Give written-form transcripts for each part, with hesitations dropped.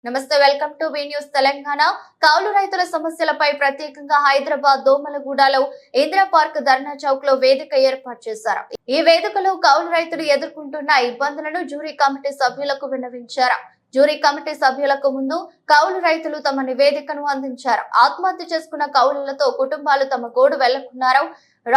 నమస్తే, welcome to V news Telangana. కౌలు రైతుల సమస్యలపై ప్రత్యేకంగా హైదరాబాద్ దోమలగూడలో ఇందిరా పార్క్ ధర్నా చౌక్ లో వేదిక ఏర్పాటు చేశారు. ఈ వేదికలో కౌలు రైతులు ఎదుర్కొంటున్న ఇబ్బందులను జ్యూరీ కమిటీ సభ్యులకు విన్నవించారు. జ్యూరీ కమిటీ సభ్యులకు ముందు కౌలు రైతులు తమ నివేదికను అందించారు. ఆత్మహత్య చేసుకున్న కౌలులతో కుటుంబాలు తమ గోడు వెళ్లకున్నారు.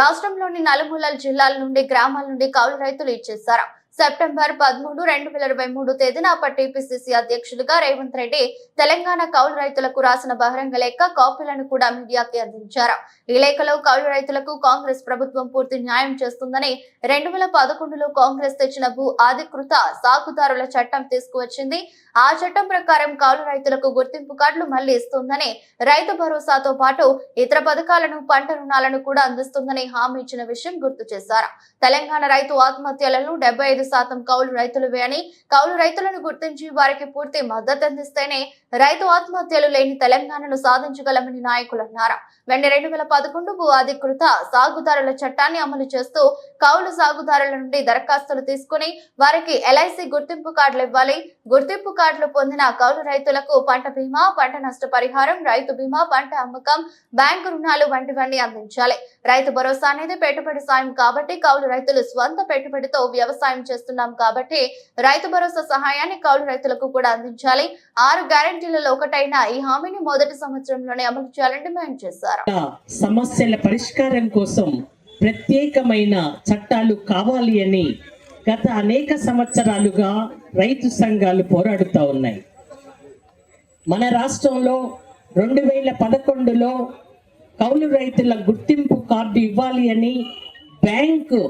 రాష్ట్రంలోని నలుమూలల జిల్లాల నుండి గ్రామాల నుండి కౌలు రైతులు ఇచ్చేశారు. సెప్టెంబర్ 13, 2023 తేదీన అప్పటి టీపీసీసీ అధ్యక్షులుగా రేవంత్ రెడ్డి తెలంగాణ కౌలు రైతులకు రాసిన బహిరంగ లేఖ కాపీలను కూడా మీడియాకి అందించారు. ఈ లేఖలో కౌలు రైతులకు కాంగ్రెస్ ప్రభుత్వం పూర్తి న్యాయం చేస్తుందని, 2011లో కాంగ్రెస్ తెచ్చిన భూ అధికృత సాగుదారుల చట్టం తీసుకువచ్చింది. ఆ చట్టం ప్రకారం కౌలు రైతులకు గుర్తింపు కార్డులు మళ్లీ ఇస్తుందని, రైతు భరోసాతో పాటు ఇతర పథకాలను, పంట రుణాలను కూడా అందిస్తుందని హామీ ఇచ్చిన విషయం గుర్తు చేశారు. తెలంగాణ రైతు ఆత్మహత్యలను 75% కౌలు రైతులవే అని, కౌలు రైతులను గుర్తించి వారికి పూర్తి మద్దతు అందిస్తేనే రైతు ఆత్మహత్యలు లేని తెలంగాణను సాధించగలమని నాయకులు అన్నారు. 2011 భూ అధికృత సాగుదారుల చట్టాన్ని అమలు చేస్తూ కౌలు సాగుదారుల నుండి దరఖాస్తులు తీసుకుని వారికి ఎల్ఐసి గుర్తింపు కార్డులు ఇవ్వాలి. గుర్తింపు కార్డులు పొందిన కౌలు రైతులకు పంట బీమా, పంట నష్ట పరిహారం, రైతు బీమా, పంట అమ్మకం, బ్యాంకు రుణాలు వంటివన్నీ అందించాలి. రైతు భరోసా అనేది పెట్టుబడి సాయం కాబట్టి కౌలు రైతులు స్వంత పెట్టుబడితో వ్యవసాయం చేస్తున్నాం కాబట్టి రైతు భరోసా సహాయాన్ని కౌలు రైతులకు కూడా అందించాలి. 6 గ్యారెంటీలలో ఒకటైన ఈ హామీని మొదటి సంవత్సరంలోనే అమలు చేయాలని డిమాండ్ చేశారు. సమస్యల పరిష్కారం కోసం ప్రత్యేకమైన చట్టాలు కావాలి అని గత అనేక సంవత్సరాలుగా రైతు సంఘాలు పోరాడుతూ ఉన్నాయి. మన రాష్ట్రంలో 2011లో కౌలు రైతుల గుర్తింపు కార్డు ఇవ్వాలి అని, బ్యాంకు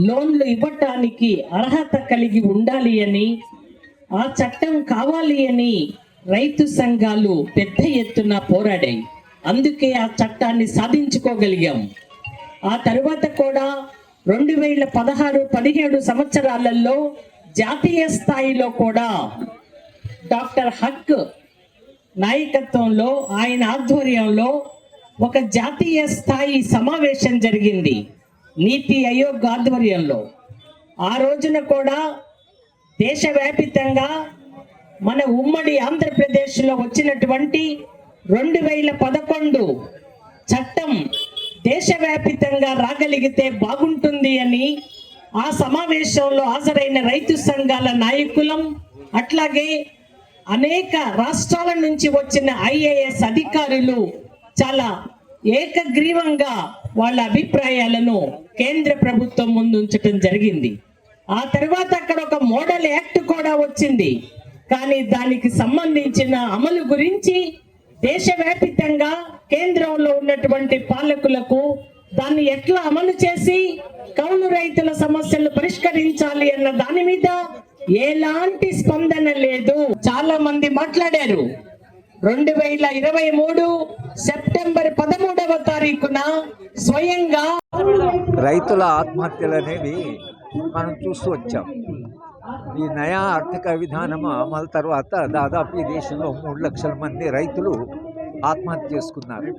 లోన్లు ఇవ్వటానికి అర్హత కలిగి ఉండాలి అని, ఆ చట్టం కావాలి అని రైతు సంఘాలు పెద్ద ఎత్తున పోరాడాయి. అందుకే ఆ చట్టాన్ని సాధించుకోగలిగాం. ఆ తర్వాత కూడా 2016-17 సంవత్సరాలలో జాతీయ స్థాయిలో కూడా డాక్టర్ హక్ నాయకత్వంలో, ఆయన ఆధ్వర్యంలో ఒక జాతీయ స్థాయి సమావేశం జరిగింది నీతి ఆయోగ్ ఆధ్వర్యంలో. ఆ రోజున కూడా దేశవ్యాపితంగా మన ఉమ్మడి ఆంధ్రప్రదేశ్లో వచ్చినటువంటి 2011 చట్టం దేశవ్యాపితంగా రాగలిగితే బాగుంటుంది అని ఆ సమావేశంలో హాజరైన రైతు సంఘాల నాయకులం, అట్లాగే అనేక రాష్ట్రాల నుంచి వచ్చిన ఐఏఎస్ అధికారులు చాలా ఏకగ్రీవంగా వాళ్ళ అభిప్రాయాలను కేంద్ర ప్రభుత్వం ముందుంచడం జరిగింది. ఆ తర్వాత అక్కడ ఒక మోడల్ యాక్ట్ కూడా వచ్చింది. కానీ దానికి సంబంధించిన అమలు గురించి దేశవ్యాపితంగా కేంద్రంలో ఉన్నటువంటి పాలకులకు దాన్ని ఎట్లా అమలు చేసి కౌలు రైతుల సమస్యలు పరిష్కరించాలి అన్న దాని మీద ఎలాంటి స్పందన లేదు. చాలా మంది మాట్లాడారు. 2023 సెప్టెంబర్ 13వ తారీఖున స్వయంగా రైతుల ఆత్మహత్యలు అనేవి మనం చూస్తూ వచ్చాం. ఈ నయా ఆర్థిక విధానం అమలు తర్వాత దాదాపు ఈ దేశంలో 3 లక్షల మంది రైతులు ఆత్మహత్య చేసుకున్నారు.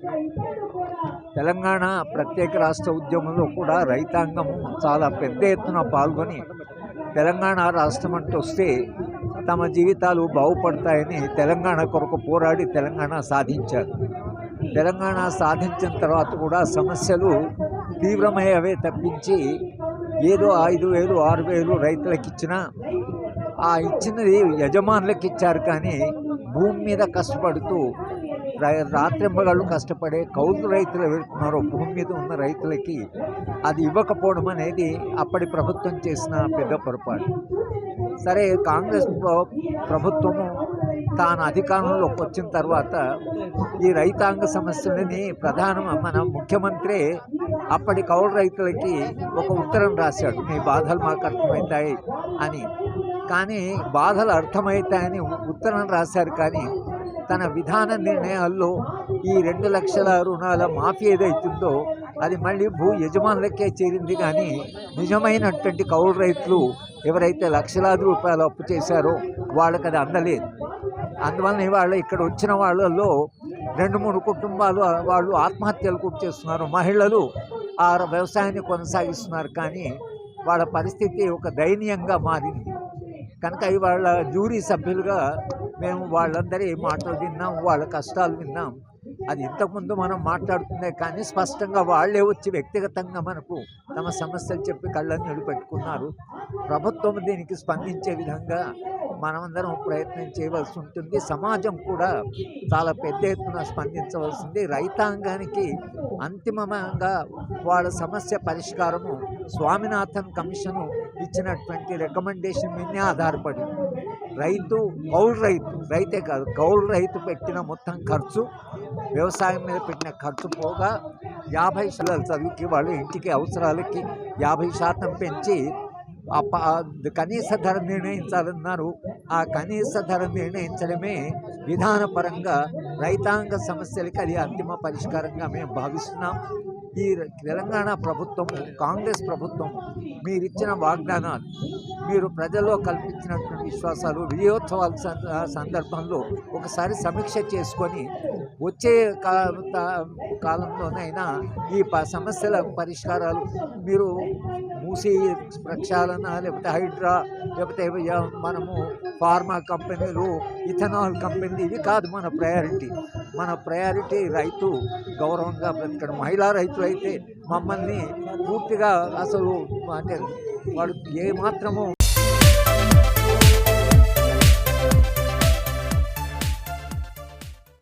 తెలంగాణ ప్రత్యేక రాష్ట్ర ఉద్యమంలో కూడా రైతాంగం చాలా పెద్ద ఎత్తున పాల్గొని తెలంగాణ రాష్ట్రం అంటూ వస్తే తమ జీవితాలు బాగుపడతాయని తెలంగాణ కొరకు పోరాడి తెలంగాణ సాధించారు. తెలంగాణ సాధించిన తర్వాత కూడా సమస్యలు తీవ్రమయ్యేవే తప్పించి ఏదో 5,000, 6,000 రైతులకు ఇచ్చినా ఆ ఇచ్చినది యజమానులకు ఇచ్చారు. కానీ భూమి మీద కష్టపడుతూ రాత్రింబగళ్ళు కష్టపడే కౌలు రైతులు ఎవరున్నారో భూమి మీద ఉన్న రైతులకి అది ఇవ్వకపోవడం అనేది అప్పటి ప్రభుత్వం చేసిన పెద్ద పొరపాటు. సరే, కాంగ్రెస్ ప్రభుత్వము తాను అధికారంలోకి వచ్చిన తర్వాత ఈ రైతాంగ సమస్యలని మన ముఖ్యమంత్రి అప్పటి కౌలు రైతులకి ఒక ఉత్తరం రాశాడు, మీ బాధలు మాకు అర్థమవుతాయి అని. కానీ బాధలు అర్థమవుతాయని ఉత్తరం రాశారు, కానీ తన విధాన నిర్ణయాల్లో ఈ 2 లక్షల రుణాల మాఫీ ఏదైతుందో అది మళ్ళీ భూ యజమానులకే చేరింది. కానీ నిజమైనటువంటి కౌలు రైతులు ఎవరైతే లక్షలాది రూపాయలు అప్పు చేశారో వాళ్ళకి అది అందలేదు. అందువల్ల ఇవాళ ఇక్కడ వచ్చిన వాళ్ళల్లో 2-3 కుటుంబాలు వాళ్ళు ఆత్మహత్యలు కూడా చేస్తున్నారు. మహిళలు ఆ వ్యవసాయాన్ని కొనసాగిస్తున్నారు. కానీ వాళ్ళ పరిస్థితి ఒక దయనీయంగా మారింది. కనుక ఇవాళ జ్యూరీ సభ్యులుగా మేము వాళ్ళందరి మాటలు విన్నాం, వాళ్ళ కష్టాలు విన్నాం. అది ఇంతకుముందు మనం మాట్లాడుతుందే కానీ స్పష్టంగా వాళ్ళే వచ్చి వ్యక్తిగతంగా మనకు తమ సమస్యలు చెప్పి కళ్ళని నిలబెట్టుకున్నారు. ప్రభుత్వం దీనికి స్పందించే విధంగా మనమందరం ప్రయత్నం చేయవలసి ఉంటుంది. సమాజం కూడా చాలా పెద్ద ఎత్తున స్పందించవలసింది. రైతాంగానికి అంతిమంగా వాళ్ళ సమస్య పరిష్కారము స్వామినాథన్ కమిషను ఇచ్చినటువంటి రికమెండేషన్ మీదనే ఆధారపడింది. రైతే కాదు, కౌలు రైతు పెట్టిన మొత్తం ఖర్చు, వ్యవసాయం మీద పెట్టిన ఖర్చు పోగా 50% చదువుకి వాళ్ళ ఇంటికి అవసరాలకి 50% పెంచి కనీస ధర నిర్ణయించాలన్నారు. ఆ కనీస ధర నిర్ణయించడమే విధానపరంగా రైతాంగ సమస్యలకి అది అంతిమ పరిష్కారంగా మేము భావిస్తున్నాం. ఈ తెలంగాణ ప్రభుత్వం, కాంగ్రెస్ ప్రభుత్వం మీరిచ్చిన వాగ్దానాలు, మీరు ప్రజల్లో కల్పించినటువంటి విశ్వాసాలు, విజయోత్సవాల సందర్భంలో ఒకసారి సమీక్ష చేసుకొని వచ్చే కాలంలోనైనా ఈ సమస్యల పరిష్కారాలు మీరు మూసి ప్రక్షాళన, లేకపోతే హైడ్రా, లేకపోతే మనము ఫార్మా కంపెనీలు, ఇథనాల్ కంపెనీలు, ఇవి కాదు మన ప్రయారిటీ. మన ప్రయారిటీ రైతు గౌరవంగా బ్రతకడం. మహిళా రైతులు అయితే మమ్మల్ని పూర్తిగా అసలు అంటే వాడు ఏమాత్రము